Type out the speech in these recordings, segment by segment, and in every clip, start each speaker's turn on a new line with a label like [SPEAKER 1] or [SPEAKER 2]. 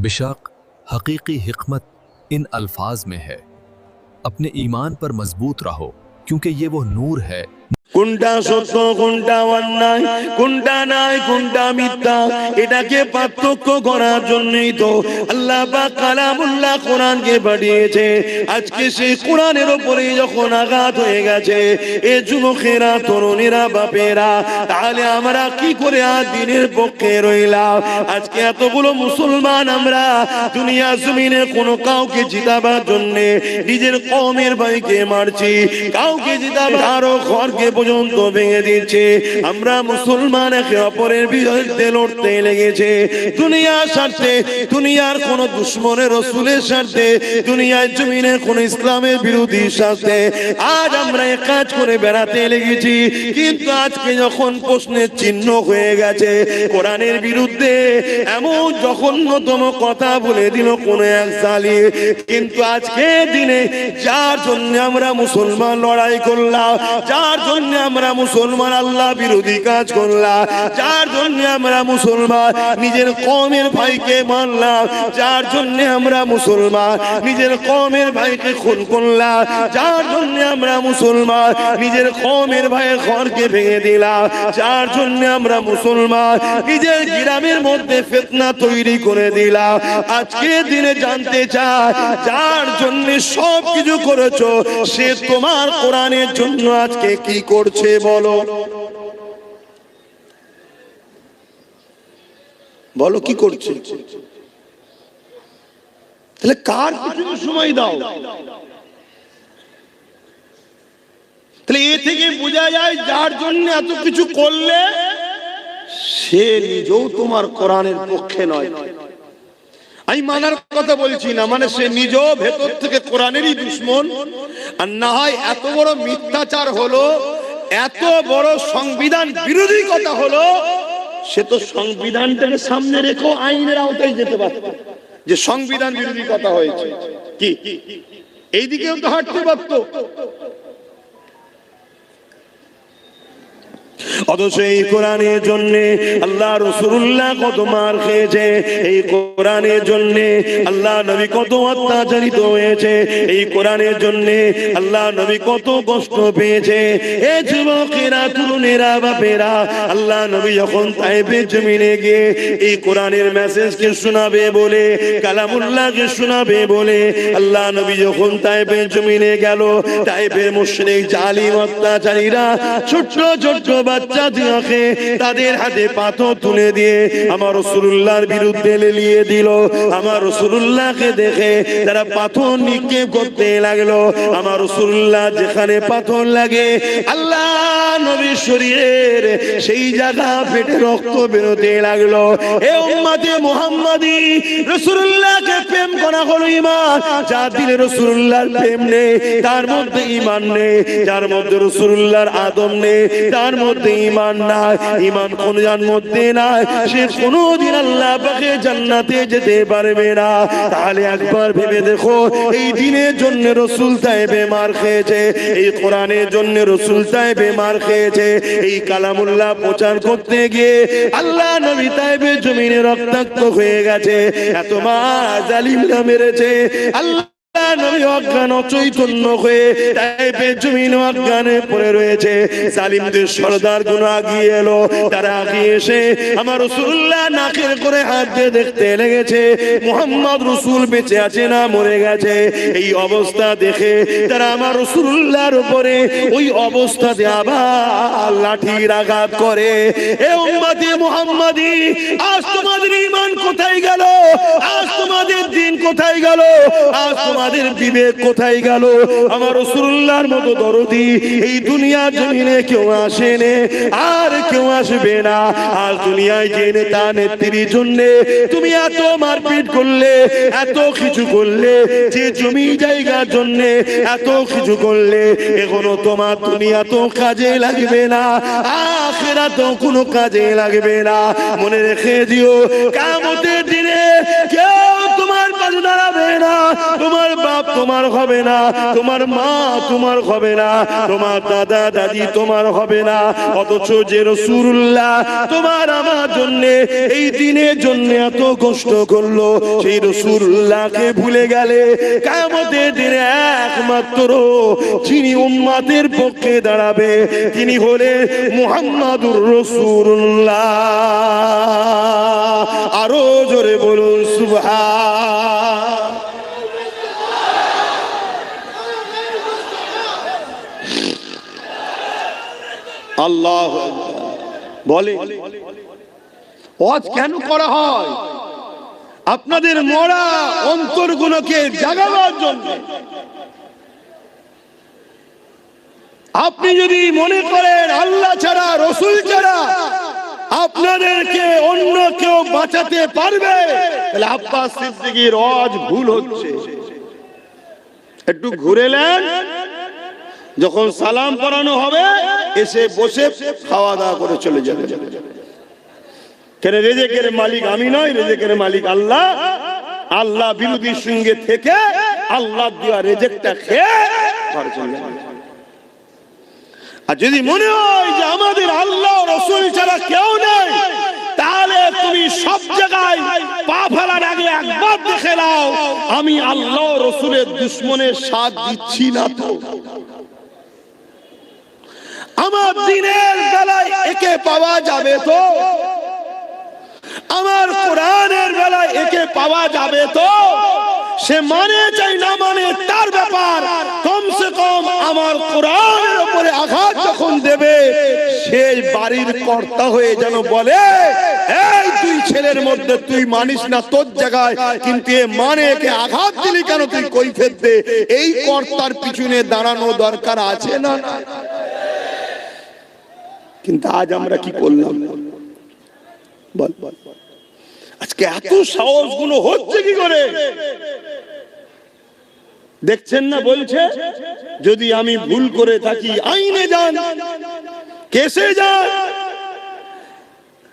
[SPEAKER 1] बेशक हकीकी हिकमत इन अल्फाज में है, अपने ईमान पर मजबूत रहो क्योंकि ये वो नूर है।
[SPEAKER 2] কোনটা সত্য কোনটা অন্যায় কোনটা নাই কোনটা মিথ্যা এটাকে পার্থক্য করার জন্যই তো আল্লাহ পাক কালামুল্লাহ কোরআনকে পাঠিয়েছে। আজকে সেই কোরআনের উপরে যখন আঘাত হয়ে গেছে এ যুবকেরা তরুণেরা বাপেরা, তাহলে আমরা কি করে আর দিনের পক্ষে রইলাম? আজকে এতগুলো মুসলমান আমরা দুনিয়া জমিনে কোনো কাউকে জিতাবার জন্য নিজের কওমের ভাইকে মারছি, কাউকে জিতাবার আরো ঘরকে পর্যন্ত ভেঙে দিচ্ছে। আমরা মুসলমান একে অপরের বিরুদ্ধে লড়তে লেগেছে দুনিয়ার স্বার্থে, দুনিয়ার কোন দুশমনের রাসূলের স্বার্থে, দুনিয়ার জমিনে কোন ইসলামের বিরোধী স্বার্থে আজ আমরা এক কাজ করে বেড়াতে লেগেছি। কিন্তু আজকে যখন প্রশ্নের চিহ্ন হয়ে গেছে কোরআনের বিরুদ্ধে এমন জঘন্যতম কথা বলে দিল কোন এক জালিম, কিন্তু আজকে দিনে যার জন্য আমরা মুসলমান লড়াই করলাম, যার জন্য আমরা মুসলমান আল্লাহ বিরোধী কাজ করলাম, যার জন্য আমরা মুসলমান নিজের কওমের ভাইকে মারলাম, যার জন্য আমরা মুসলমান নিজের কওমের ভাইকে খুন করলাম, যার জন্য আমরা মুসলমান নিজের কওমের ভাইয়ের ঘরকে ভেঙে দিলাম, যার জন্য আমরা মুসলমান নিজের গ্রামের মধ্যে ফিতনা তৈরি করে দিলাম, আজকে দিনে জানতে চাই যার জন্য সব কিছু করেছো সে তোমার কোরআনের জন্য আজকে কি করছে বলো? বলো কি করছে? তাহলে কার পিছনে সময় দাও? তাহলে এ থেকে বোঝা যায় যার জন্য এত কিছু করলে সে নিজেও তোমার কোরআনের পক্ষে নয়। আমি মানার কথা বলছি না, মানে সে নিজেও ভেতর থেকে কোরআনেরই দুশমন। আর না হয় এত বড় মিথ্যাচার হলো, এত বড় সংবিধান বিরোধী কথা হলো, সে তো সংবিধানটাকে সামনে রেখে আইনের আওতায় যেতে পারত, যে সংবিধান বিরোধী কথা হয়েছে কি এইদিকেও তো হাঁটতে পারত। অথচ এই কোরআনের জন্য আল্লাহ রাসূলুল্লাহ কত মার খেয়েছে, এই কোরআনের জন্য আল্লাহ নবী কত অত্যাচারিত হয়েছে, এই কোরআনের জন্য আল্লাহ নবী কত কষ্ট পেয়েছে। এ যুবকেরা তরুণেরা বাপেরা, আল্লাহ নবী যখন তায়েফের জমিনে গিয়ে এই কোরআনের মেসেজকে শোনাবে বলে, কালামুল্লাহকে শোনাবে বলে আল্লাহ নবী যখন তায়েফের জমিনে গেল, তায়েফের মুশরিক জালিম অত্যাচারীরা ছোট্ট ছোট্ট বাচ্চা দিয়াকে তাদের হাতে পাথর তুলে দিয়ে আমার রাসূলুল্লাহর বিরুদ্ধে লেলিয়ে দিল। আমার রাসূলুল্লাহকে দেখে তারা পাথর নিক্ষেপ করতে লাগলো। আমার রাসূলুল্লাহ যেখানে পাথর লাগে আল্লাহ নবীর শরীরের সেই জায়গা ফেটে রক্ত বেরোতে লাগলো। এ উম্মতে মুহাম্মাদি, রাসূলুল্লাহকে প্রেম করা হলো ঈমান, যার দিলে রাসূলুল্লাহর প্রেম নেই তার মধ্যে ঈমান নেই, যার মধ্যে রাসূলুল্লাহর আদব নেই তার মধ্যে ঈমান নাই, ঈমান কোনজার মধ্যে নাই, সে কোনদিন আল্লাহ পাকের জান্নাতে যেতে পারবে না। তাহলে একবার ভেবে দেখো, এই দ্বীনের জন্য রাসূল তায়েফে মার খেয়েছে, এই কোরআনের জন্য রাসূল তায়েফে মার খেয়েছে, এই কালামুল্লাহ প্রচার করতে গিয়ে আল্লাহ নবী তায়েফের জমিনে রক্তাক্ত হয়ে গেছে, এত মার জালিমরা মেরেছে। আল্লাহ নবী অজ্ঞান অচৈতন্য হয়ে তায়েফের জমিনে অজ্ঞানে পড়ে রয়েছে। জালিমদের সরদার গুলো আগিয়ে এলো, তারা আগিয়ে এসে আমার রাসূলুল্লাহ নাকের করে হাত দিয়ে দেখতে লেগেছে মুহাম্মদ রাসূল বেঁচে আছে না মরে গেছে। এই অবস্থা দেখে তারা আমার রাসূলুল্লাহর উপরে ওই অবস্থাতে আবার লাঠির আঘাত করে। এ উম্মতে মুহাম্মাদি, আজ তোমাদের ঈমান কোথায় গেল? আজ তোমাদের দ্বীন কোথায় গেল? আজ তোমাদের বিবেক কোথায় গেল? আমার রাসূলুল্লাহর মতো দরদি এই দুনিয়া জমিনে কেউ আসেনি, আর কেউ আসবে না। আর দুনিয়ায় যে নেতা নেত্রীর জন্য তুমি এত মারপিট করলে, এত কিছু করলে, যে জমি জায়গার জন্য এত কিছু করলে, এখনো তোমার দুনিয়া তো কাজে লাগবে না, আখিরাত কোনো কাজে লাগবে না। মনে রেখে দিও, কিয়ামতের দিনে কেউ তোমার পাশে দাঁড়াবে না, তোমার বাপ তোমার হবে না, তোমার মা তোমার হবে না, তোমার দাদা দাদি তোমার হবে না, অথচ যে রাসূলুল্লাহ তোমার আমার জন্য এই দিনের জন্য এত কষ্ট করলো, সেই রাসূলুল্লাহকে ভুলে গেলে কিয়ামতের দিনে একমাত্র যিনি উম্মতের পক্ষে দাঁড়াবে তিনি হলেন মুহাম্মাদুর রাসূলুল্লাহ। আরো জোরে বলুন সুবহান। আল্লাহ বলে ওয়াজ কেন করা হয়? আপনাদের মরা অন্তরগুলোকে জাগাবার জন্য। আপনি যদি মনে করেন আল্লাহ ছাড়া রাসূল ছাড়া আপনাদেরকে অন্য কেউ বাঁচাতে পারবে, তাহলে আব্বাস সিদ্দিকীর ওয়াজ ভুল হচ্ছে। একটু ঘুরে নেন, যখন সালাম পড়ানো হবে এসে বসে খাওয়া দাওয়া করে চলে যাবে। কেন রেজেকের মালিক আমি নয়, রেজেকের মালিক আল্লাহ। আল্লাহ বিরোধীর সঙ্গে থেকে আল্লাহ দেওয়া রেজেকটা খেয়ে ঘরে চলে যাবে। আর যদি মনে হয় যে আমাদের আল্লাহ রাসূল ছাড়া কেউ নেই, তাহলে তুমি সব জায়গায় পা ফেলার আগে একবার দেখে নাও আমি আল্লাহ রাসূলের দুশমনের সাথ দিচ্ছি না তো। আমার দিনের বেলায় একে পাওয়া যাবে তো, আমার কোরআনের বেলায় একে পাওয়া যাবে তো। সে মানে চাই না মানে তার ব্যাপার, কমসে কম আমার কোরআনের উপরে আঘাত যখন দেবে সেই বাড়ির কর্তা হয়ে যেন বলে এই তুই ছেলের মধ্যে তুই মানিস না তোর জায়গায়, কিন্তু এ মানে একে আঘাত দিলি কেন, তুই কৈফিয়ত দে। এই কর্তার পিছনে দাঁড়ানো দরকার আছে না? কিন্তু আজ আমরা কি করলাম বল? আজকে এত সাহস গুলো হচ্ছে কি করে? দেখছেন না, বলছে যদি আমি ভুল করে থাকি আইনে যান, কেসে যান।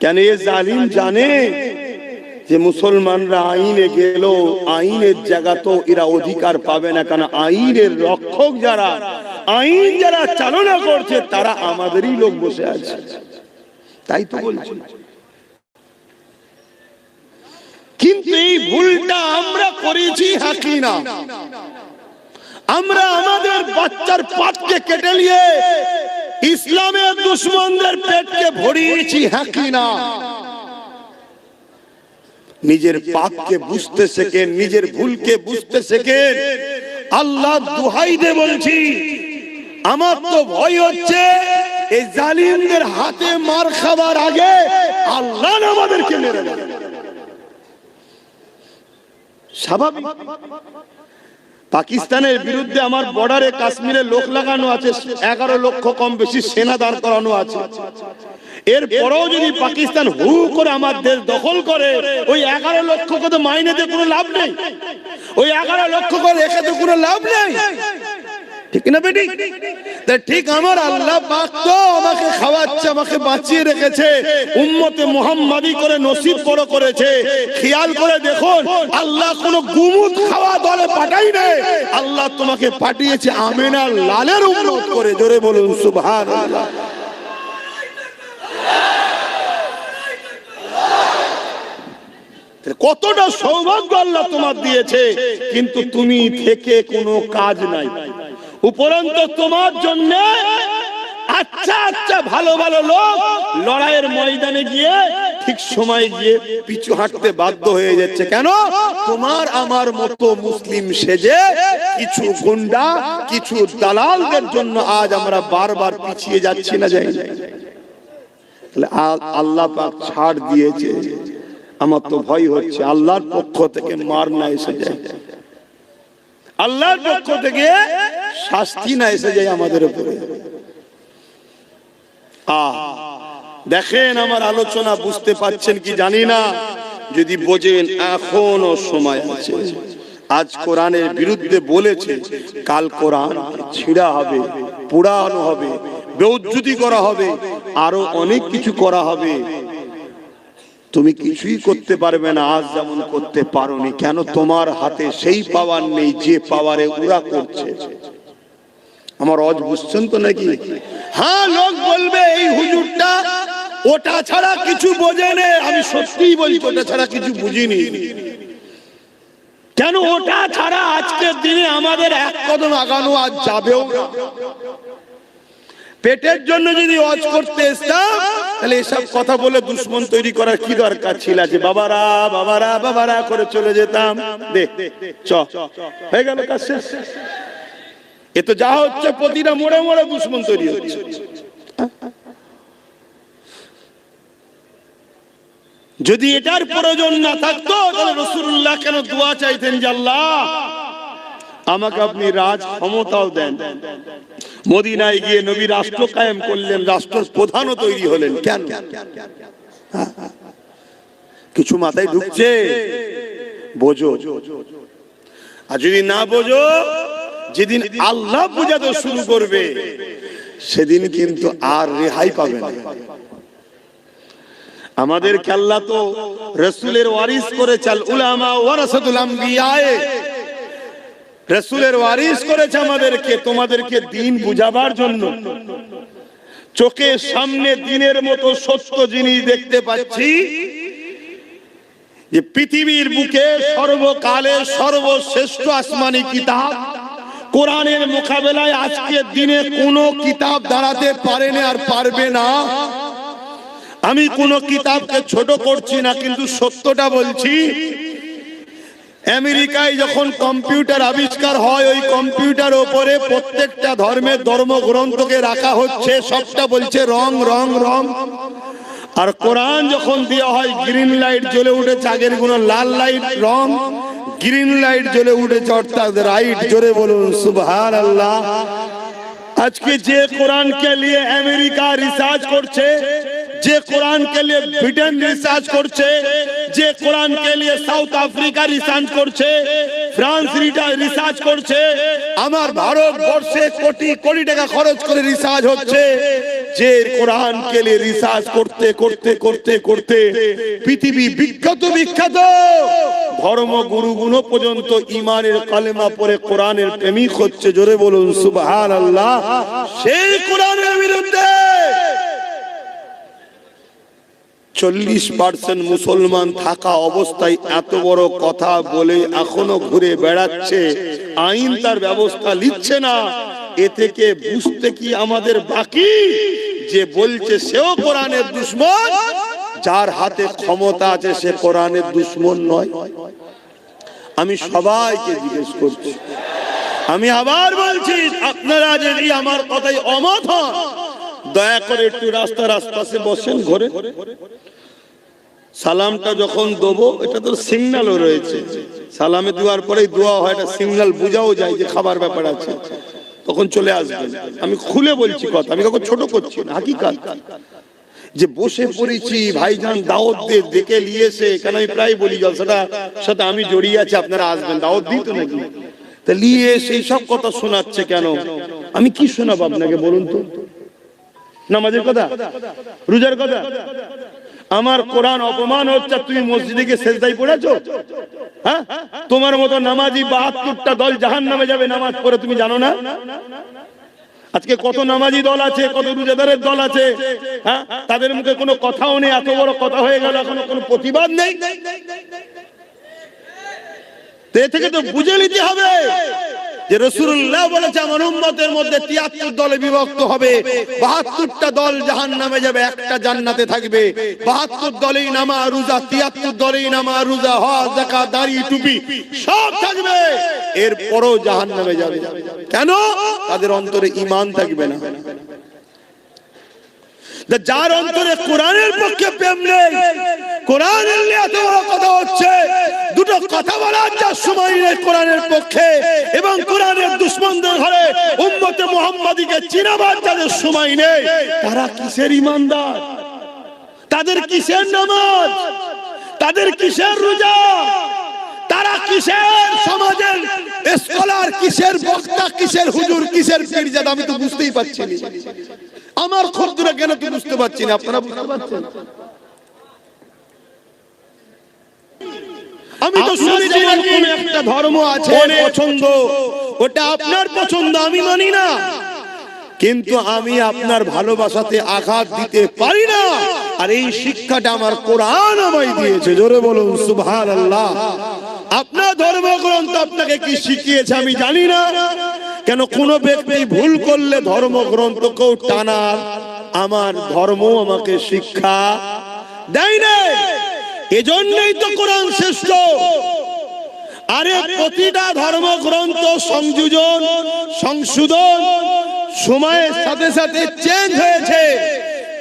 [SPEAKER 2] কেন এ জালিম জানে যে মুসলমানরা আইনে গেল আইনের জায়গা তো এরা অধিকার পাবে না, কারণ আইনের রক্ষক যারা, আইন যারা চালনা করছে তারা আমাদেরই লোক বসে আছে। তাই তো বলছি। কিন্তু এই ভুলটা আমরা করেছি হাকি না। আমরা আমাদের বাচ্চার পাটকে কেটে নিয়ে ইসলামের দুশমনদের পেটকে ভরিয়েছি হাকি না। নিজের পাপকে বুঝতে শেখেন, নিজের ভুলকে বুঝতে শেখেন। আল্লাহ দোহাই দিয়ে বলছি, আমার তো ভয় হচ্ছে এই জালিমদের হাতে মার খাবার আগে আল্লাহ আমাদেরকে মেরে দেবে। স্বাভাবিক। পাকিস্তানের বিরুদ্ধে আমার বর্ডারে কাশ্মীরে লোক লাগানো আছে, 11 লক্ষ কম বেশি সেনা দাঁড় করানো আছে। এরপরেও যদি পাকিস্তান হু করে আমার দেশ দখল করে, ওই 11 লক্ষকে তো মাইনে দিয়ে কোনো লাভ নেই, ওই 11 লক্ষ করে রেখে তো কোনো লাভ নেই। ঠিক না বেটি? ঠিক আমার আল্লাহ পাক তো আমাকে খাওয়াচ্ছে, আমাকে বাঁচিয়ে রেখেছে, উম্মতে মুহাম্মাদি করে নসিব বড় করেছে। খেয়াল করে দেখুন, আল্লাহ কোনো গুমুট খাওয়া দলে পাঠাই নাই, আল্লাহ তোমাকে পাঠিয়েছে আমিনার লালের উম্মত করে। জোরে বলুন সুবহানাল্লাহ। কতটা সৌভাগ্য আল্লাহ তোমার দিয়েছে, কিন্তু তুমি থেকে কোনো কাজ নাই। উপরন্ত তোমার জন্য আচ্ছা আচ্ছা ভালো ভালো লোক লড়াইয়ের ময়দানে গিয়ে ঠিক সময় গিয়ে পিছু হাঁটতে বাধ্য হয়ে যাচ্ছে। কেন? তোমার আমার মতো মুসলিম সেজে কিছু গুন্ডা, কিছু দালালদের জন্য আজ আমরা বারবার পিছিয়ে যাচ্ছি না, যাই না। আল্লাহ পাক ছাড় দিয়েছে। আমার তো ভয় হচ্ছে আল্লাহর পক্ষ থেকে মার না এসে যায়, আল্লাহর পক্ষ থেকে শাস্তি না এসে যায় আমাদের উপরে। দেখেন আমার আলোচনা বুঝতে পারছেন কি জানি না, যদি বোঝেন এখনো সময় আছে। আজ কোরআনের বিরুদ্ধে বলেছে, কাল কোরআন ছিঁড়া হবে, পোড়ানো হবে, বেউজ্জতি করা হবে, আরো অনেক কিছু করা হবে। তুমি কিছুই করতে পারবে না, আজ যেমন করতে পারোনি। কেন? তোমার হাতে সেই পাওয়ার নেই যে পাওয়ারে ওরা করছে। আমার অজ বুঝছেন তো নাকি? হ্যাঁ, লোক বলবে এই হুজুরটা ওটা ছাড়া কিছু বোঝে না। আমি সত্যিই বলছি, ওটা ছাড়া কিছু বুঝিনি। কেন? ওটা ছাড়া আজকের দিনে আমাদের এক কদম আগানো আজ যাবেও না। পেটের জন্য যদি ওয়াজ করতে আসতাম, তাহলে এসব কথা বলে দুশ্মন তৈরি করার কি দরকার ছিল? যে বাবারা বাবারা বাবারা করে চলে যেতাম। চ হয়ে গেল কাজ শেষ। এ তো যা হচ্ছে, প্রতিটা মোড়ে মোড়ে দুশ্মন তৈরি হচ্ছে। যদি এটার প্রয়োজন না থাকতো, তাহলে রাসূলুল্লাহ কেন দোয়া চাইতেন যে আল্লাহ আমাকে আপনি রাজ ক্ষমতাও দেন? মদিনায় গিয়ে নবী রাষ্ট্র কায়েম করলেন, রাষ্ট্র প্রধানও তৈরি হলেন। কেন? কিছু মাথায় ঢুকছে? বোঝো। আর যদি না বোঝো, যেদিন আল্লাহ বোঝাতে শুরু করবে সেদিন কিন্তু আর রেহাই পাবে না। আমাদেরকে আল্লাহ তো রাসূলের ওয়ারিস করেছে, আল উলামা ওয়ারাসাতুল আমবিয়া। রাসূলের ওয়ারিস করেছে আমাদেরকে, তোমাদেরকে দ্বীন বুঝাবার জন্য। চোখের সামনে দ্বীনের মতো সত্য জিনিস দেখতে পাচ্ছি যে পৃথিবীর বুকে সর্বকালের সর্বশ্রেষ্ঠ আসমানি কিতাব কোরআনের মোকাবেলায় আজকের দিনে কোনো কিতাব দাঁড়াতে পারে না আর পারবে না। আমি কোন কিতাবকে ছোট করছি না, কিন্তু সত্যটা বলছি। আমেরিকায় যখন কম্পিউটার আবিষ্কার হয়, ওই কম্পিউটার উপরে প্রত্যেকটা ধর্মের ধর্মগ্রন্থকে রাখা হচ্ছে, সবটা বলছে রং রং রং। আর কোরআন যখন দেওয়া হয়, গ্রিন লাইট জ্বলে উঠেছে, আগের গুলো লাল লাইট রং, গ্রিন লাইট জ্বলে উঠেছে অর্থাৎ রাইট। জোরে বলুন সুবহানাল্লাহ। আজকে যে কোরআনকে নিয়ে আমেরিকা রিসার্চ করছে, যে কোরআনকে নিয়ে ব্রিটেন রিসার্চ করছে, যে কোরআনকে নিয়ে সাউথ আফ্রিকা রিসার্চ করছে, ফ্রান্স রিসার্চ করছে, আমার ভারতবর্ষে কোটি কোটি টাকা খরচ করে রিসার্চ হচ্ছে। যে কোরআনকে নিয়ে রিসার্চ করতে করতে করতে করতে পৃথিবী বিখ্যাত ধর্মগুরুগুলো পর্যন্ত ইমানের কালেমা পড়ে কোরআনের প্রেমিক হচ্ছে। জোরে বলুন সুবহানাল্লাহ। সেই কোরআনের বিরুদ্ধে 40% মুসলমান থাকা অবস্থায় এত বড় কথা বলে এখনো ঘুরে বেড়াচ্ছে, আইন তার ব্যবস্থা নিচ্ছে না। এ থেকে বুঝতে কি আমাদের বাকি যে বলছে সেও কোরআনের দুশমন, যার হাতে ক্ষমতা আছে সে কোরআনের দুশমন নয়? আমি সবাইকে জিজ্ঞেস করছি, আমি আবার বলছি, আপনারা যদি আমার কথায় অমত হন, দয়া করে একটু রাস্তার আশপাশে বসেন, ঘরে সালামটা যখন দেবো, এটা তো সিগন্যালও রয়েছে, সালামে দেওয়ার পরেই দোয়া হয়, এটা সিগন্যাল বোঝাও যায় যে খাবার ব্যাপার আছে, তখন চলে আসবেন। আমি খুলে বলছি কথা, আমি কখন ছোট করছি না, হাকিকাত। যে বসে পড়েছি ভাইজান দাওয়াত দিয়ে ডেকে নিয়েছে, এখানে আমি প্রায় বলি জলসাটা সাথে আমি জড়িয়ে আছি, আপনারা আসবেন, দাওয়াত দিই তো নাকি, তা নিয়ে সেই সব কথা শোনাচ্ছে কেন? আমি কি শোনাবো আপনাকে বলুন তো? নামাজের কথা, রোজার কথা? আমার কোরআন অপমান হচ্ছে, তুমি মসজিদে গিয়ে সেজদায় পড়েছো? হ্যাঁ, তোমার মতো নামাজি 72টা দল জাহান্নামে যাবে নামাজ পড়ে, তুমি জানো না? আজকে কত নামাজি দল আছে, কত রোজাদারের দল আছে, হ্যাঁ, তাদের মুখে কোনো কথাও নেই, এত বড় কথা হয়ে গেল, এখনো কোনো প্রতিবাদ নেই। এ থেকে তো বুঝে নিতে হবে যে রাসূলুল্লাহ বলেছে আমার উম্মতের মধ্যে 73 দলে বিভক্ত হবে, 72টা দল জাহান্নামে যাবে, একটা জান্নাতে থাকবে। 72 দলেই নামাজ রোজা, 73 দলেই নামাজ রোজা, হজ যাকাত দাড়ি টুপি সব থাকবে, এরপরও জাহান্নামে যাবে। কেন? তাদের অন্তরে ঈমান থাকবে না। যার অন্তরে কোরআনের পক্ষে প্রেম নেই, কোরআনের নিয়ে এত বড় কথা হচ্ছে, দুটো কথা বলার যার সময় নেই কোরআনের পক্ষে, এবং কোরআনের দুশমনদের ঘরে উম্মতে মুহাম্মাদীকে চিনাবার যাদের সময় নেই, তারা কিসের ঈমানদার? তাদের কিসের নামাজ? তাদের কিসের রোজা? তারা কিসের সমাজের স্কলার? কিসের বক্তা? কিসের হুজুর? কিসের পীরজাদা? আমি তো বুঝতেই পারছি না। আমার ক্ষুদ্র জ্ঞান তো বুঝতে পারছি না, আপনারা বুঝতে পারছেন? আমি তো শুনেছি কোন একটা ধর্ম আছে পছন্দ, ওটা আপনার পছন্দ, আমি মানি না, কিন্তু আমি আপনার ভালোবাসাতে আঘাত দিতে পারি না। আর এই শিক্ষাটা আমার কোরআন আমায় দিয়েছে। জোরে বলুন সুবহানাল্লাহ। আপনার ধর্মগ্রন্থ আপনাকে কি শিখিয়েছে আমি জানি না, কেন কোন ব্যক্তি ভুল করলে ধর্মগ্রন্থকেও টানার আমার ধর্ম আমাকে শিক্ষা দেয় না। এজন্যই তো কোরআন শ্রেষ্ঠ। আরে প্রতিটা ধর্মগ্রন্থ সংযোজন সংশোধন সময়ের সাথে সাথে চেঞ্জ হয়েছে,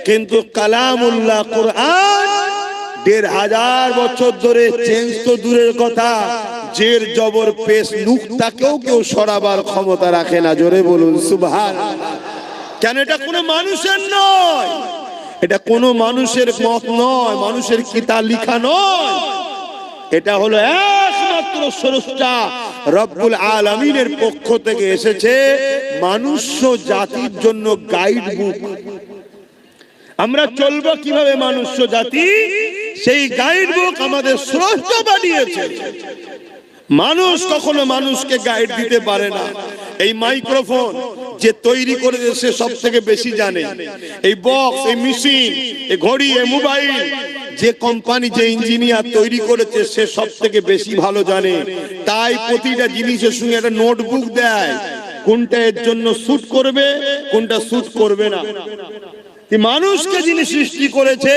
[SPEAKER 2] কিন্তু কালামুল্লাহ কোরআন ১৫০০ বছর ধরে চেঞ্জ তো দূরের কথা, জের জবর পেশ নুকতাকেও কেউ সরাবার ক্ষমতা রাখে না। জোরে বলুন সুবহানাল্লাহ। কেন? এটা কোনো মানুষের নয়, এটা কোনো মানুষের মত নয়, মানুষের কিতাব লেখা নয়, এটা হলো একমাত্র স্রষ্টা রব্বুল আলামিনের পক্ষ থেকে এসেছে মানুষ জাতির জন্য গাইড বুক। আমরা চলবো কিভাবে মানুষ জাতি, সেই গাইড বুক আমাদের স্রষ্টা বানিয়েছে। মানুষ কখনো মানুষকে গাইড দিতে পারে না। এই মাইক্রোফোন যে তৈরি করেছে সে সব থেকে বেশি জানে। এই বক্স, এই মেশিন, এই ঘড়ি, এই মোবাইল, যে কোম্পানি, যে ইঞ্জিনিয়ার তৈরি করেছে সে সব থেকে বেশি ভালো জানে। তাই প্রতিটা জিনিসের সঙ্গে একটা নোটবুক দেয়, কোনটা এর জন্য স্যুট করবে, কোনটা স্যুট করবে না। মানুষকে যিনি সৃষ্টি করেছে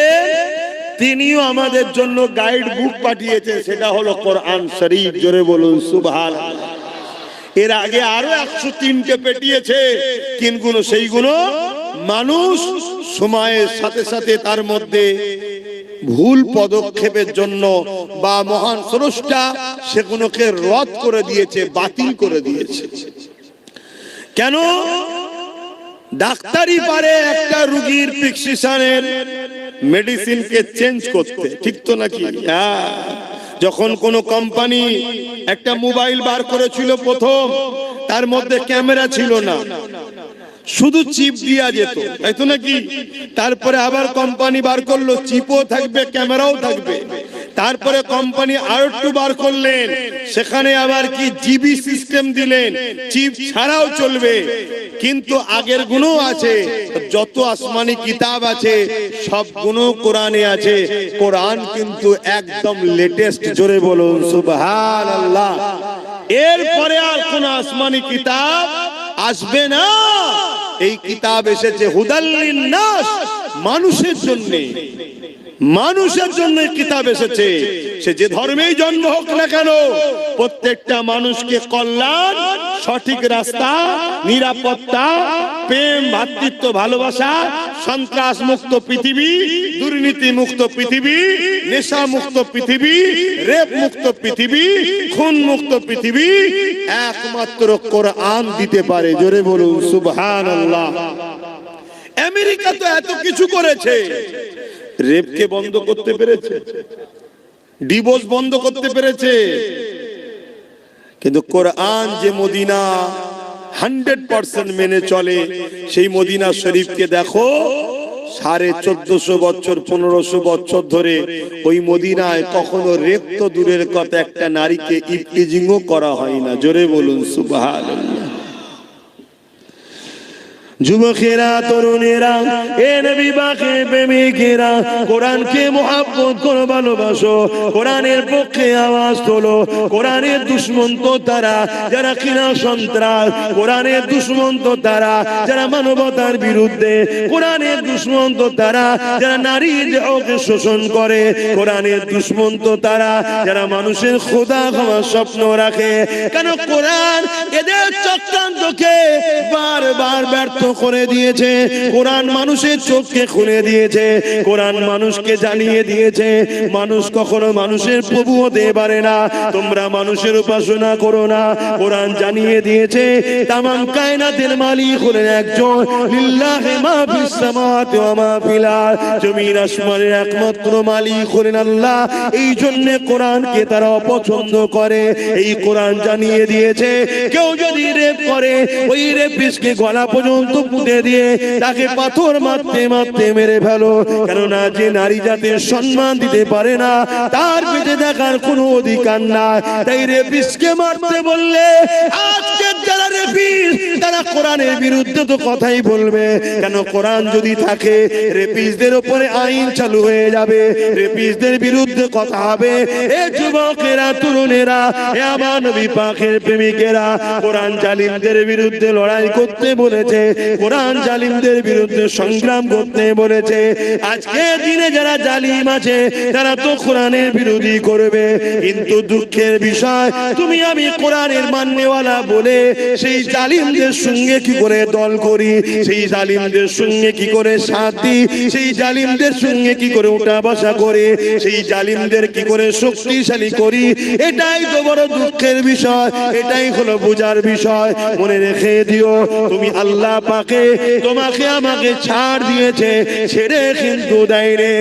[SPEAKER 2] তিনিও আমাদের জন্য গাইড বুক পাঠিয়েছে, সেটা হলো কোরআন শরীফ। জোরে বলুন সুবহানাল্লাহ। এর আগে আরো 103কে পেটিয়েছে, কিন্তু সেইগুলো মানুষ সময়ের সাথে সাথে তার মধ্যে ভুল পদক্ষেপের জন্য বা মহান স্রষ্টা সেগুলোকে রদ করে দিয়েছে, বাতিল করে দিয়েছে। কেন? ডাক্তারি পারে একটা রোগীর প্রেসক্রিপশনের মেডিসিনকে চেঞ্জ করতে, ঠিক তো নাকি? হ্যাঁ। যখন কোন কোম্পানি একটা মোবাইল বার করেছিল প্রথম, তার মধ্যে ক্যামেরা ছিল না, শুধু চিপ দিয়া যেত, তাই তো নাকি? তারপরে আবার কোম্পানি বার করলো চিপও থাকবে ক্যামেরাও থাকবে। তারপরে কোম্পানি আর একটু বার করলেন, সেখানে আবার কি জিবি সিস্টেম দিলেন, চিপ ছাড়াও চলবে। কিন্তু আগের গুণও আছে, যত আসমানি কিতাব আছে সব গুণ কোরআনে আছে। কোরআন কিন্তু একদম লেটেস্ট। জোরে বলুন সুবহানাল্লাহ। এরপরে আর কোন আসমানি কিতাব আসবে না। এই কিতাব এসেছে হুদাল লিন্নাস, মানুষের জন্য। মানুষের জন্য কিতাব এসেছে, সে যে ধর্মেই জন্ম হোক না কেন, প্রত্যেকটা মানুষকে কল্যাণ, সঠিক রাস্তা, নিরাপত্তা, প্রেম, ভ্রাতৃত্ব, ভালোবাসা, সন্ত্রাস মুক্ত পৃথিবী, দুর্নীতি মুক্ত পৃথিবী, নেশা মুক্ত পৃথিবী, রেপ মুক্ত পৃথিবী, খুন মুক্ত পৃথিবী একমাত্র কোরআন দিতে পারে। জোরে বলুন সুবহানাল্লাহ। আমেরিকা তো এত কিছু করেছে, রেপকে বন্ধ করতে পেরেছে, ডিভোর্স বন্ধ করতে পেরেছে, কিন্তু কোরআন যে মদিনা 100% মেনে চলে, সেই মদিনা শরীফকে দেখো 1450 বছর 1500 বছর ধরে ওই মদিনায় কখনো রেপ তো দূরের কথা, একটা নারীকে ইফটিজিংও করা হয় না। জোরে বলুন সুবহানাল্লাহ। যুবকেরা, তরুণেরা, এ নবী পাকে প্রেমিকেরা, কোরআনকে মহব্বত করে ভালোবাসো, কোরআনের পক্ষে আওয়াজ তোলো। কোরআনের দুশমন তো তারা যারা কিনা সন্ত্রাস, কোরআনের দুশমন তো তারা যারা মানবতার বিরুদ্ধে, কোরআনের দুশমন তো তারা যারা নারীর দেহকে শোষণ করে, কোরআনের দুশমন তো তারা যারা মানুষের খোদা হওয়ার স্বপ্ন রাখে। কেন? কোরআন এদের চক্রান্তকে বারবার ব্যর্থ করে দিয়েছে। কোরআন মানুষের চোখকে খুলে দিয়েছে, কোরআন মানুষকে জানিয়ে দিয়েছে মানুষ কখনো মানুষের প্রভু হতে পারে না। তোমরা মানুষের উপাসনা করো না। কোরআন জানিয়ে দিয়েছে তামাম কায়নাতের মালিক হলেন একজন, লিল্লাহি মা ফিস সামাওয়াতি ওয়া মা ফিল আরদ, জমিন আসমানের একমাত্র মালিক হলেন আল্লাহ। এই জন্য কোরআনকে তারা অপছন্দ করে। এই কোরআন জানিয়ে দিয়েছে কেউ যদি রেপ করে, ওই রেপিস্টকে গলা পর্যন্ত পুঁতে দিয়ে তাকে পাথর মারতে মারতে মেরে ফেলো, কেননা যে নারী জাতির সম্মান দিতে পারে না তার বেঁচে থাকার কোনো অধিকার নাই। তাই রেপিসকে মারতে বললে আজকে যারা রেপিস তারা কোরআনের বিরুদ্ধে তো কথাই বলবে, কেন কোরআন যদি থাকে রেপিসদের উপরে আইন চালু হয়ে যাবে, রেপিসদের বিরুদ্ধে কথা হবে। এ যুবকেরা, তরুণেরা, এ আমার নবী পাকের প্রেমিকেরা, কোরআন জালিমদের বিরুদ্ধে লড়াই করতে বলেছে, কোরআন জালিমদের বিরুদ্ধে সংগ্রাম করতে বলেছে। আজকে দিনে যারা জালিম আছে তারা তো কোরআনের বিরোধী করবে, কিন্তু দুঃখের বিষয় তুমি আমি কোরআনের মাননেওয়ালা বলে সেই জালিমদের সঙ্গে কি করে দল করি, সেই জালিমদের সঙ্গে কি করে সাথ দিই, সেই জালিমদের সঙ্গে কি করে উঠা বসা করে, সেই জালিমদের কি করে শক্তিশালী করি। এটাই তো বড় দুঃখের বিষয়, এটাই হলো বোঝার বিষয়। মনে রেখে দিও, তুমি আল্লাহ পাকে তোমাকে আমাকে ছাড় দিয়েছে, ছেড়ে কিন্তু দেয় রে।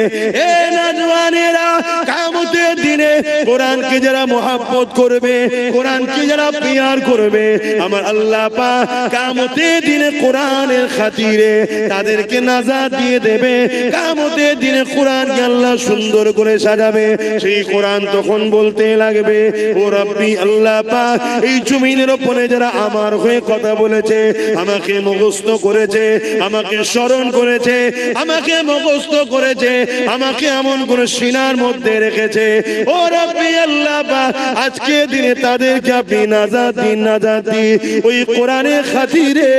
[SPEAKER 2] এ নওজওয়ানেরা, কিয়ামতের দিনে কোরআনকে যারা মহব্বত করবে, কোরআনকে যারা প্যার করবে, আমার আল্লাহ পাক কিয়ামতের দিনে কোরআনের খাতিরে তাদেরকে নাজাত দিয়ে দেবে। কিয়ামতের দিনে কোরআনকে আল্লাহ সুন্দর করে সাজাবে। সেই কোরআন তখন বলতে লাগবে, ও রব্বি আল্লাহ পাক, এই জমিনের উপরে যারা আমার হয়ে কথা বলেছে, আমাকে মুখস্থ করেছে, আমাকে স্মরণ করেছে, আমাকে মুখস্থ করেছে, আমাকে এমন করে সিনার মধ্যে রেখেছে, ও রব্বি আল্লাহ পাক, আজকে দিনে তাদেরকে আপনি নাজাত দিন, নাজাত দিন। ওই কোরআনের খাতিরে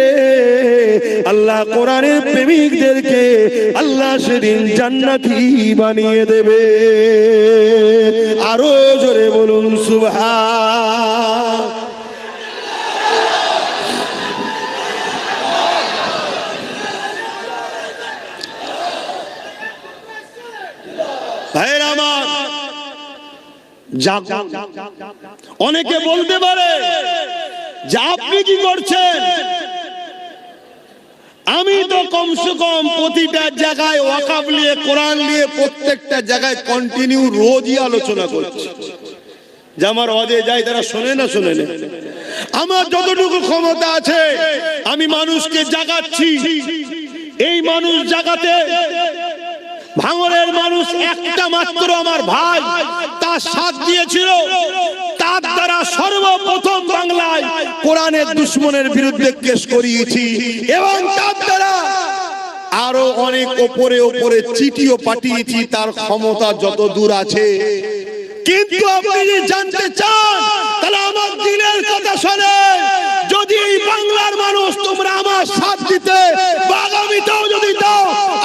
[SPEAKER 2] আল্লাহ কোরআনের প্রেমিকদেরকে আল্লাহ সেদিন জান্নাতি বানিয়ে দেবে। আরো জোরে বলুন সুবহান। ভাইরা আমার, অনেকে বলতে পারে যে আপনি কি করছেন, আমি তো কমসে কম প্রতিটা জায়গায় ওয়াকাফ নিয়ে, কোরআন নিয়ে প্রত্যেকটা জায়গায় কন্টিনিউ রোজই আলোচনা করছি। যে আমার ওয়াজে যায় তারা শোনে না, শোনে না, আমার যতটুকু ক্ষমতা আছে আমি মানুষকে জাগাচ্ছি। এই মানুষ জাগাতে ভাঙড়ের মানুষ একটা মাত্র আমার ভাই তার সাথ দিয়েছিল, তার দ্বারা সর্বপ্রথম বাংলায় কোরআনের দুশমনের বিরুদ্ধে কেস করিয়েছি, এবং তার দ্বারা আরো অনেক ওপরে ওপরে চিঠিও পাঠিয়েছি, তার ক্ষমতা যত দূর আছে। কিন্তু আপনি যদি জানতে চান তাহলে আমার দিলের কথা শোনেন, যদি এই বাংলার মানুষ তোমরা আমার সাথ দিতে আগামীতেও যদি দাও,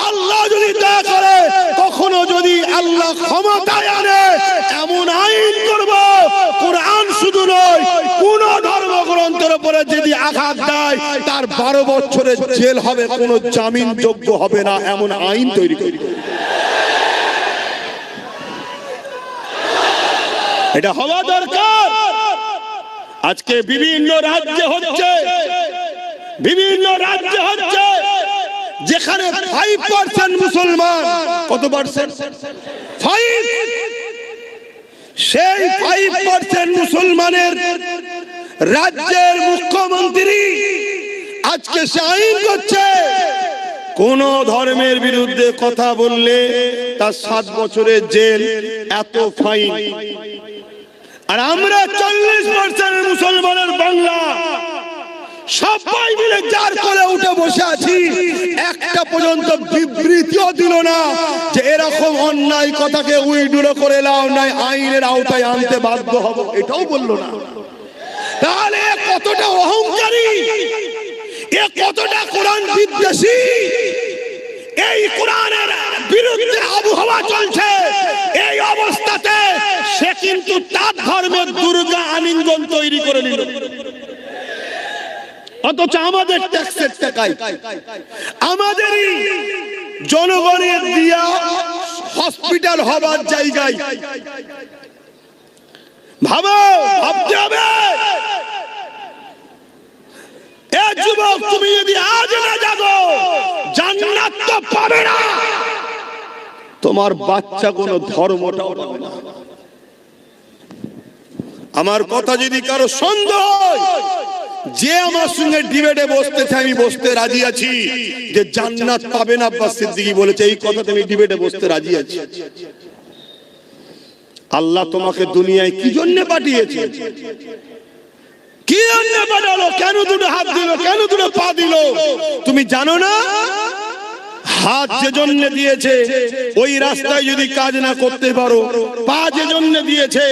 [SPEAKER 2] আল্লাহ যদি দয়া করে, কখনো যদি আল্লাহ ক্ষমতায় আনে, এমন আইন করব, কোরআন শুধু নয় কোন ধর্মগ্রন্থের উপরে যদি আঘাত দেয় তার 12 বছরের জেল হবে, কোনো জামিন যোগ্য হবে না, এমন আইন তৈরি করব। এটা হওয়া দরকার। আজকে বিভিন্ন রাজ্যে হচ্ছে, বিভিন্ন রাজ্যে হচ্ছে, যেখানে 5% মুসলমান, কত পার্সেন্ট? 5। সেই 5% মুসলমানের রাজ্যের মুখ্যমন্ত্রী আজকে সে আইন করছে, কোন ধর্মের বিরুদ্ধে কথা বললে তার 7 বছরের জেল, এত ফাইন। আর আমরা 40% মুসলমানের বাংলা সবাই মিলে যার করে উঠে বসে আছি, একটা পর্যন্ত বিবৃতিও দিল না যে এরকম অন্যায় কথাকে উইড্রো করে নাও, নাই আইনের আওতায় আনতে বাধ্য হব, এটাও বললো না। তাহলে কতটা অহংকারী, এ কতটা কোরআন বিদ্বেষী। এই কোরআনের বিরুদ্ধে আবহাওয়া চলছে, এই অবস্থাতে সে কিন্তু তার ধর্মের দুর্গা আলিঙ্গন তৈরি করে নিল, অথচ আমাদের ট্যাক্সের টাকায়, আমাদেরই জনগণের দিয়া হসপিটাল হবার জায়গায়। ভাবো, ভাবতে হবে। এ যুবক, তুমি যদি আজ না জাগো, জান্নাত তো পাবে না, তোমার বাচ্চা কোনো ধর্মটাও পাবে না। আমার কথা যদি কারো সন্দেহ হয়, যে আমার সঙ্গে ডিবেটে বসতেছে আমি বসতে রাজি আছি, যে জান্নাত পাবেন আব্বাস সিদ্দিকী বলেছে, এই কথাতে আমি ডিবেটে বসতে রাজি আছি। আল্লাহ তোমাকে দুনিয়ায় কি জন্য পাঠিয়েছে? কি জন্য পাঠালো? কেন দুটো হাত দিল, কেন দুটো পা দিল? তুমি জানো না? হাত যে জন্য দিয়েছে ওই রাস্তায় যদি কাজ না করতে পারো, পা যে জন্য দিয়েছে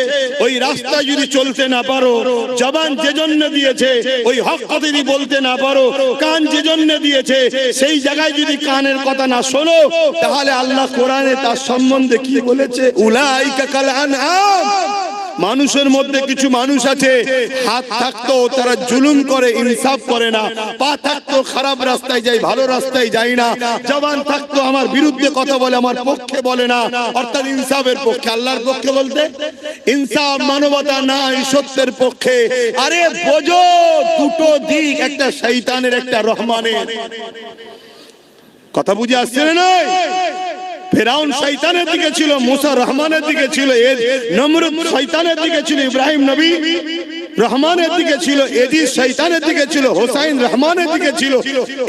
[SPEAKER 2] ওই রাস্তায় যদি চলতে না পারো, জবান যে জন্য দিয়েছে ওই হক কথা যদি বলতে না পারো, কান যে জন্য দিয়েছে সেই জায়গায় যদি কানের কথা না শোনো, তাহলে আল্লাহ কোরআনে তার সম্বন্ধে কি বলেছে? উলাইকা কাল আনআম। মানুষের মধ্যে কিছু মানুষ আছে, হাত থাকতো তারা জুলুম করে, ইনসাফ করে না, পা থাকতো খারাপ রাস্তায় যায়, ভালো রাস্তায় যায় না, জবান থাকতো আমার বিরুদ্ধে কথা বলে, আমার পক্ষে বলে না, অর্থাৎ ইনসাফের পক্ষে। আল্লাহর পক্ষে বলতে ইনসাফ, মানবতা নাই, সত্যের পক্ষে। আরে বোঝো দুটো দিক, একটা শয়তানের একটা রহমানের। কথা বুঝে আসছে না? ফেরাউন শয়তানের দিকে ছিল, মুসা রহমানের দিকে ছিল, নমরুদ শয়তানের দিকে ছিল, ইব্রাহিম নবী রহমানের দিকে ছিল, এদিস শয়তানের দিকে ছিল, হোসাইন রহমানের দিকে ছিল।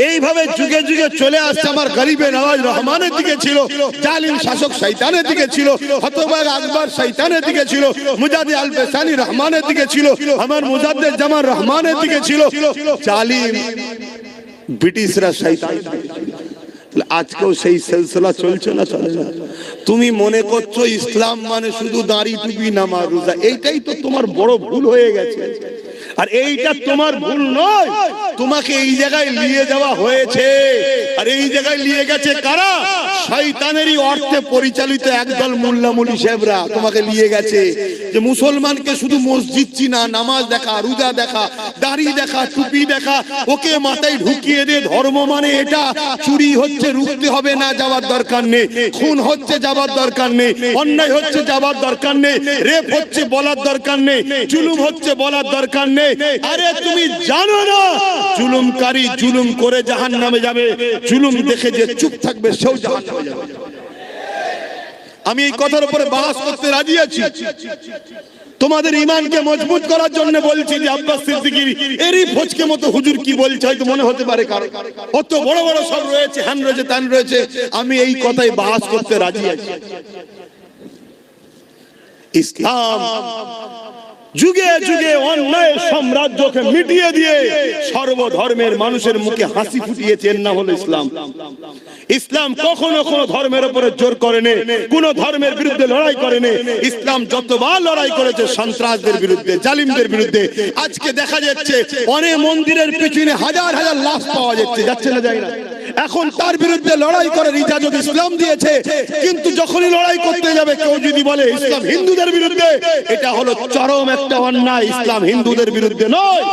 [SPEAKER 2] এইভাবে যুগে যুগে চলে আসছে। আমার গরিবে নওয়াজ রহমানের দিকে ছিল, জালিম শাসক শয়তানের দিকে ছিল, হতবাগ আকবর শয়তানের দিকে ছিল, মুজাদ্দিদ আল বেসানি রহমানের দিকে ছিল, আমার মুজাদ্দিদ জামান রহমানের দিকে ছিল, জালিম ব্রিটিশরা শয়তান। আজকেও সেই সিলসিলা চলছে না চলে না? তুমি মনে করছো ইসলাম মানে শুধু দাড়ি টুপি নামাজ রোজা, এইটাই তো তোমার বড় ভুল হয়ে গেছে। আর এইটা তোমার ভুল নয়, তোমাকে এই জায়গায় নিয়ে যাওয়া হয়েছে। আর এই জায়গায় নিয়ে গেছে কারা? শয়তানেরই অর্থে পরিচালিত একদল মোল্লা মুলি সাহেবরা তোমাকে নিয়ে গেছে, যে মুসলমানকে শুধু মসজিদ চিনা, নামাজ দেখা, রোজা দেখা, দাড়ি দেখা, টুপি দেখা, ওকে মাথায় ঢুকিয়ে দে ধর্ম মানে এটা। চুরি হচ্ছে রুখতে হবে না, যাওয়ার দরকার নেই। খুন হচ্ছে যাবার দরকার নেই, অন্যায় হচ্ছে যাবার দরকার নেই, রেপ হচ্ছে বলার দরকার নেই, জুলুম হচ্ছে বলার দরকার নেই। আরে তুমি জানো না জুলুমকারী জুলুম করে জাহান্নামে যাবে, জুলুম দেখে যে চুপ থাকবে সেও জাহান্নামে যাবে। আমি এই কথার উপরে বাহাস করতে রাজি আছি। তোমাদের ঈমানকে মজবুত করার জন্য বলছি যে আব্বাস সিদ্দিকীর এরই ফজকে মতো হুজুর কি বলছে হয়তো মনে হতে পারে কারো, অত বড় বড় সব রয়েছে, হ্যান রয়েছে, তান রয়েছে। আমি এই কথাই বাহাস করতে রাজি আছি। ইসলাম যুগে যুগে অন্যায় সাম্রাজ্যকে মিটিয়ে দিয়ে সর্বধর্মের মানুষের মুখে হাসি ফুটিয়েছে, এর নাম হলো ইসলাম। ইসলাম কখনো কোনো ধর্মের উপরে জোর করেনি, কোন ধর্মের বিরুদ্ধে লড়াই করেনি। ইসলাম যতবার লড়াই করেছে সন্ত্রাসদের বিরুদ্ধে, জালিমদের বিরুদ্ধে। আজকে দেখা যাচ্ছে অনেক মন্দিরের পিছনে হাজার হাজার লাশ পাওয়া যাচ্ছে, যাচ্ছে না যায় না? এখন তার বিরুদ্ধে লড়াই করার ইজাজত ইসলাম দিয়েছে। কিন্তু যখনই লড়াই করতে যাবে কেউ যদি বলে ইসলাম হিন্দুদের বিরুদ্ধে, এটা হলো চরম একটা অন্যায়। ইসলাম হিন্দুদের বিরুদ্ধে নয়,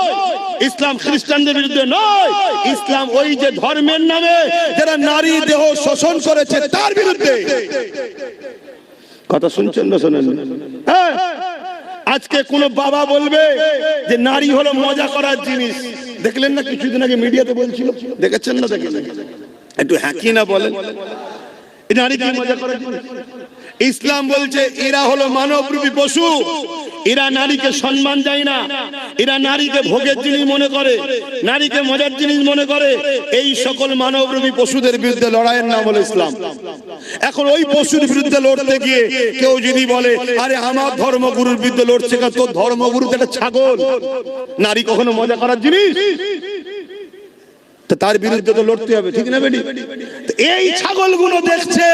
[SPEAKER 2] ইসলাম খ্রিস্টানদের বিরুদ্ধে নয়, ইসলাম ওই যে ধর্মের নামে যারা নারী দেহ শোষণ করেছে তার বিরুদ্ধে। কথা শুনছেন না শোনেন? হ্যাঁ, আজকে কোন বাবা বলবে যে নারী হলো মজা করার জিনিস। দেখলেন না কিছুদিন আগে মিডিয়াতে বলছিল, দেখেছেন না? দেখেন একটু হ্যাঁ কি না বলেন, নারী কি মজা করার জিনিস? ইসলাম বলছে এরা হলো মানবরূপী পশু, এরা নারীকে সম্মান দেয় না, এরা নারীকে ভোগের জিনিস মনে করে, নারীকে মজার জিনিস মনে করে। এই সকল মানবরূপী পশুদের বিরুদ্ধে লড়াইয়ের নাম হলো ইসলাম। এখন ওই পশুর বিরুদ্ধে লড়তে গিয়ে কেউ যদি বলে আরে আমার ধর্মগুরুর বিরুদ্ধে লড়ছে, তোর ধর্মগুরু তো একটা ছাগল, নারী কখনো মজা করার জিনিস? তার বিরুদ্ধে তো লড়তে হবে, ঠিক না বেটি? এই ছাগলগুলো দেখছে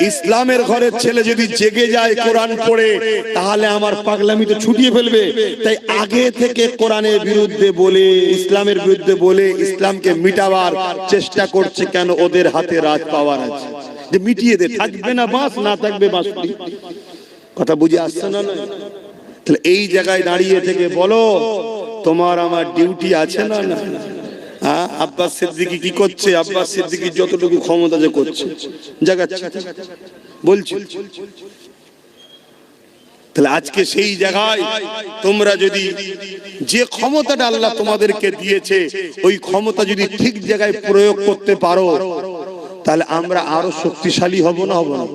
[SPEAKER 2] ইসলামের ঘরের ছেলে যদি জেগে যায় কোরআন পড়ে, তাহলে আমার পাগলামি তো ছুটিয়ে ফেলবে। তাই আগে থেকে কোরআনের বিরুদ্ধে বলে, ইসলামের বিরুদ্ধে বলে ইসলামকে মিটাবার চেষ্টা করছে। কেন? ওদের হাতে রাজ পাওয়ার আছে, যে মিটিয়ে দে, থাকবে না বাঁশ, না থাকবে বাঁশ। কথা বুঝে আসছে না? তাহলে এই জায়গায় দাঁড়িয়ে থেকে বলো তোমার আমার ডিউটি আছে না? না। আব্বাস সিদ্দিকী কি করছে? আব্বাস সিদ্দিকী যতটুকু ক্ষমতা যে করছে জাগাচ্ছে, বলছি। তাহলে আজকে সেই জায়গায় তোমরা যদি যে ক্ষমতাটা আল্লাহ তোমাদেরকে দিয়েছে ওই ক্ষমতা যদি ঠিক জায়গায় প্রয়োগ করতে পারো, তাহলে আমরা আরো শক্তিশালী হব না? হব না?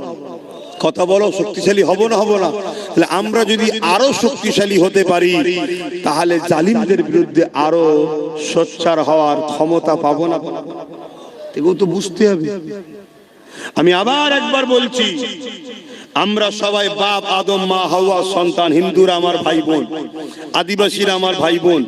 [SPEAKER 2] কথা বলো, শক্তিশালী হব না হব না? তাহলে আমরা যদি আরো শক্তিশালী হতে পারি তাহলে জালিমদের বিরুদ্ধে আরো সোচ্চার হওয়ার ক্ষমতা পাবো না? এগুলো তো বুঝতে হবে। আমি আবার একবার বলছি, আমরা সবাই বাপ আদম মা হাওয়া সন্তান। হিন্দুরা আমার ভাই বোন, আদিবাসীরা আমার ভাই বোন,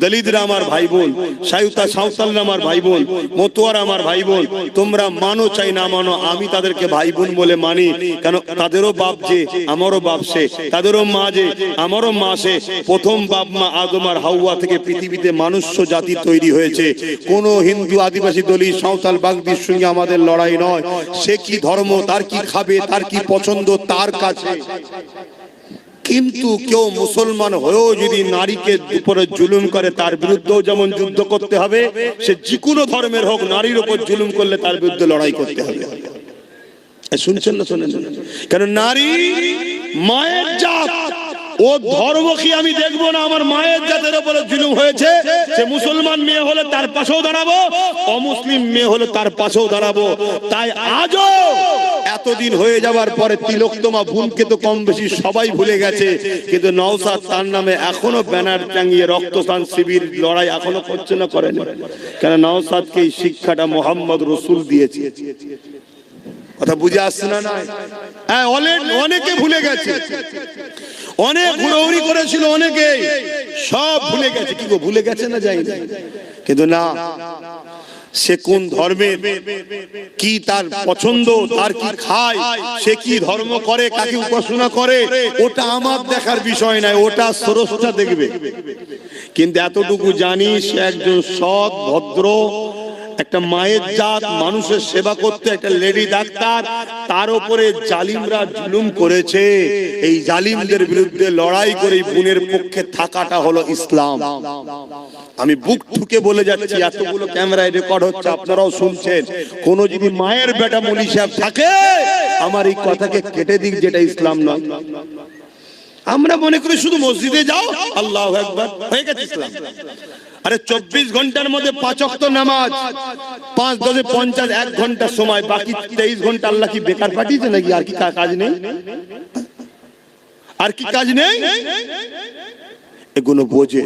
[SPEAKER 2] দলিতরা আমার ভাই বোন, সাঁওতালরা আমার ভাই বোন, মতুয়ারা আমার ভাই বোন। তোমরা মানো চাই না মানো, আমি তাদেরকে ভাই বোন বলে মানি। কেন? তাদেরও বাপ যে আমারও বাপ সে, তাদেরও মা যে আমারও মা সে। প্রথম বাপ মা আদম আর হাওয়া থেকে পৃথিবীতে মনুষ্য জাতি তৈরি হয়েছে। কোন হিন্দু, আদিবাসী, দলিত, সাঁওতাল, বাগদির সঙ্গে আমাদের লড়াই নয়। সে কি ধর্ম, তার কি খাবে, তার কি পছন্দ, তার কাছে। কিন্তু কেউ মুসলমান হয়েও যদি নারীকে উপরে জুলুম করে তার বিরুদ্ধেও যেমন যুদ্ধ করতে হবে। সে যে কোনো ধর্মের হোক, নারীর উপর জুলুম করলে তার বিরুদ্ধে লড়াই করতে হবে। শুনছেন না? শোনেন? কেন? নারী মায়ের জাত, ও ধর্ম কি আমি দেখবো না? আমার মায়ের জাতের উপরে জুলুম হয়েছে, সে মুসলমান মেয়ে হলে তার পাশেও দাঁড়াবো, অমুসলিম মেয়ে হলে তার পাশেও দাঁড়াবো। তাই আজও এতদিন হয়ে যাবার পরে তিলোত্তমা বোনকে তো কম বেশি সবাই ভুলে গেছে, কিন্তু নওশাদ তার নামে এখনো ব্যানার টাঙিয়ে রক্তদান শিবির লড়াই এখনো করছে না? করেন? কেন? নওশাদকে এই শিক্ষাটা মোহাম্মদ রসুল দিয়েছে। কথা বুঝে আসছে না? হ্যাঁ, অনেকে ভুলে গেছে, অনেক হুড়োহুড়ি করেছিল, অনেকে সব ভুলে গেছে। কি গো, ভুলে গেছে না? যাই না, কিন্তু না, সে কোন ধর্মের, কি তার পছন্দ, তার কি খায়, সে কি ধর্ম করে, কাকে উপাসনা করে, ওটা আমার দেখার বিষয় নয়, ওটা স্রষ্টা দেখবে। কিন্তু এতটুকু জানি, সে একজন সৎ ভদ্র, একটা মায়ের জাত, মানুষের সেবা করতে, একটা লেডি ডাক্তার। তার উপরে জালিমরা জুলুম করেছে। এই জালিমদের বিরুদ্ধে লড়াই করে বোনের পক্ষে থাকাটা হলো ইসলাম। আমি বুক ঠুকে বলে যাচ্ছি, এতগুলো ক্যামেরায় রেকর্ড হচ্ছে, আপনারাও শুনছেন। কোন যদি মায়ের বেটা মলি সাহেব থাকে, আমার এই কথাকে কেটে দিক, যেটা ইসলাম নয়। আমরা মনে করি শুধু মসজিদে যাও, আল্লাহু আকবার, হয়ে গেছে ইসলাম। আরে 24 ঘন্টার মধ্যে 5 ওয়াক্ত নামাজ, 5 10 50, 1 ঘন্টা সময়, বাকি 23 ঘন্টা আল্লাহ কি বেকার পাঠিয়েছে নাকি? আর কি কাজ নেই? আর কি কাজ নেই? এগুলো বোঝে।